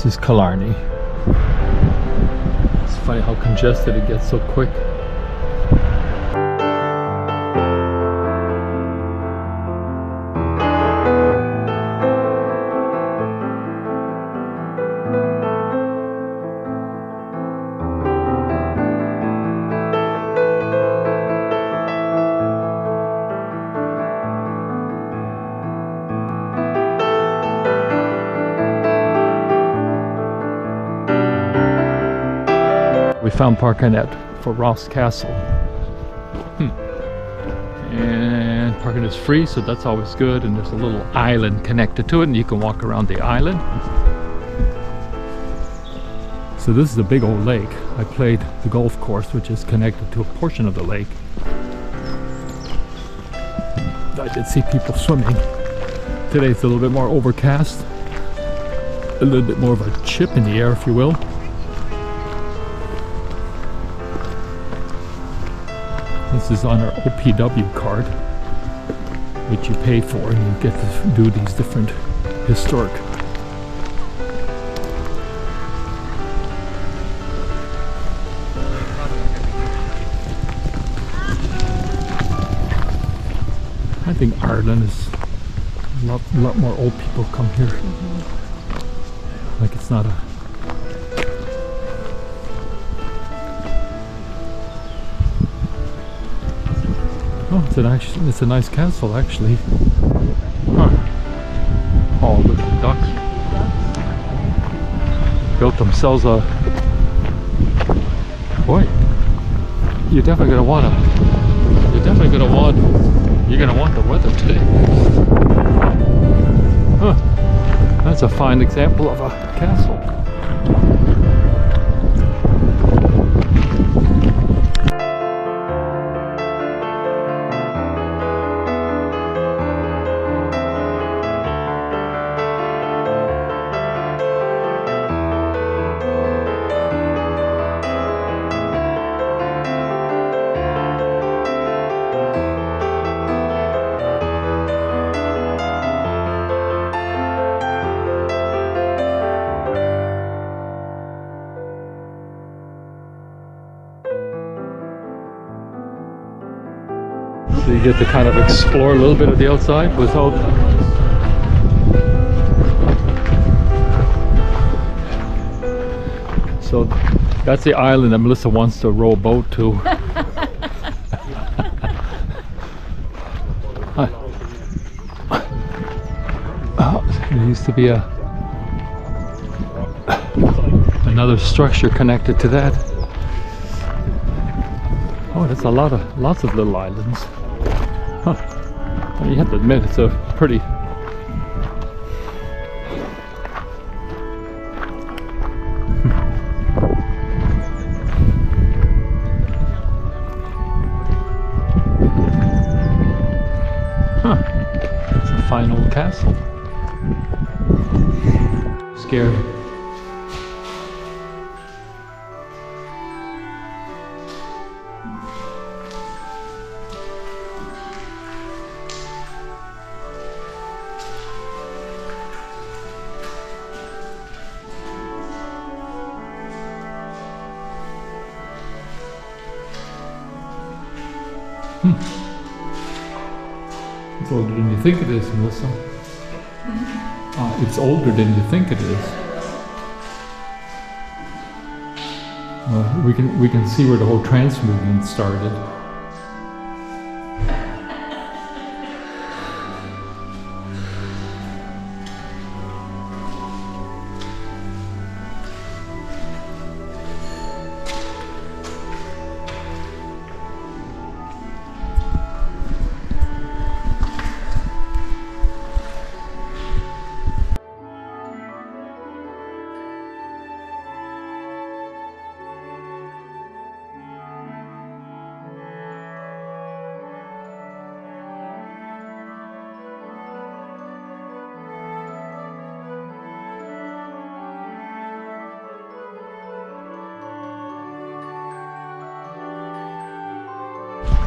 is Killarney. It's funny how congested it gets so quick. We found parking for Ross Castle. And parking is free, so that's always good. And there's a little island connected to it, and you can walk around the island. So this is a big old lake. I played the golf course, which is connected to a portion of the lake. I did see people swimming. Today it's a little bit more overcast. A little bit more of a chip in the air, if you will. This is on our OPW card, which you pay for, and you get to do these different historic. I think Ireland is a lot more old people come here. Like it's not a. Oh, it's a nice castle actually. Huh. Oh, look at the ducks. Built themselves a. Boy, you're definitely gonna want the weather today. Huh. That's a fine example of a castle. So you get to kind of explore a little bit of the outside without. So that's the island that Melissa wants to row a boat to. There used to be another structure connected to that. Oh, that's lots of little islands. Huh. You have to admit, it's a pretty. Huh. It's a fine old castle. Scared. It's older than you think it is, Melissa. It's older than you think it is. We can see where the whole trance movement started.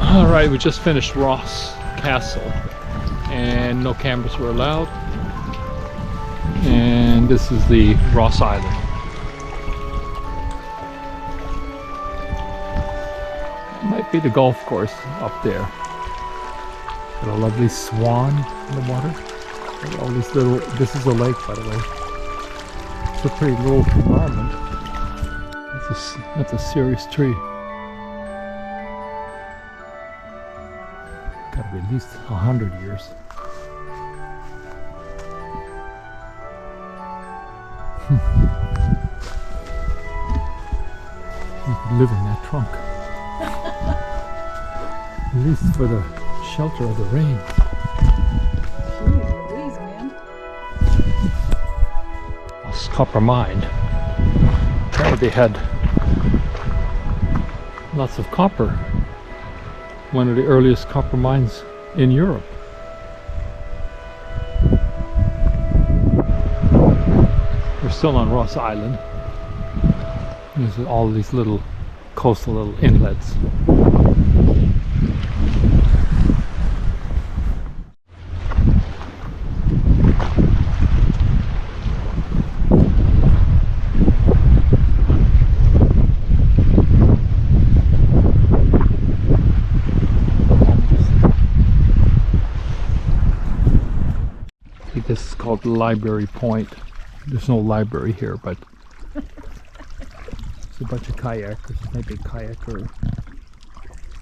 Alright, we just finished Ross Castle and no cameras were allowed, and this is the Ross Island. It might be the golf course up there. Got a lovely swan in the water. All these little, this is a lake, by the way. It's a pretty low environment. That's a serious tree. Gotta be at least 100 years. You could live in that trunk. At least for the shelter of the rain. Jeez Louise, man. This copper mine. Apparently they had lots of copper. One of the earliest copper mines in Europe. We're still on Ross Island. There's all these little coastal little inlets. This is called Library Point. There's no library here, but there's a bunch of kayakers. Maybe a kayaker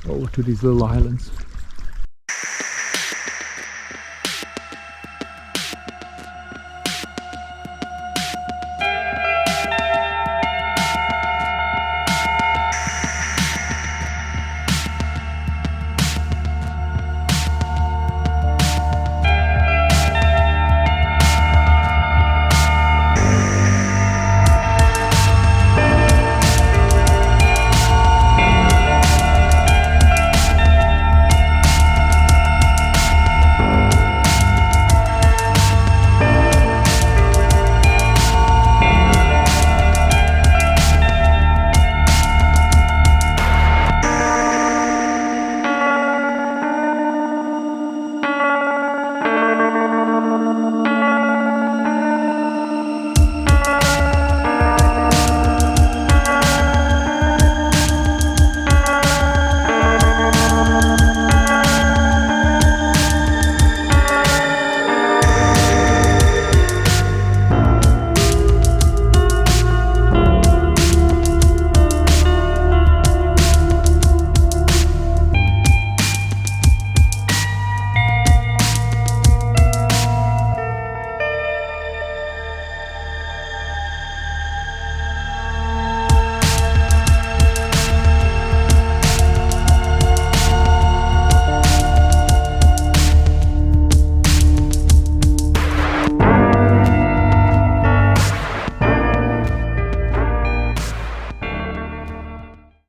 over to these little islands.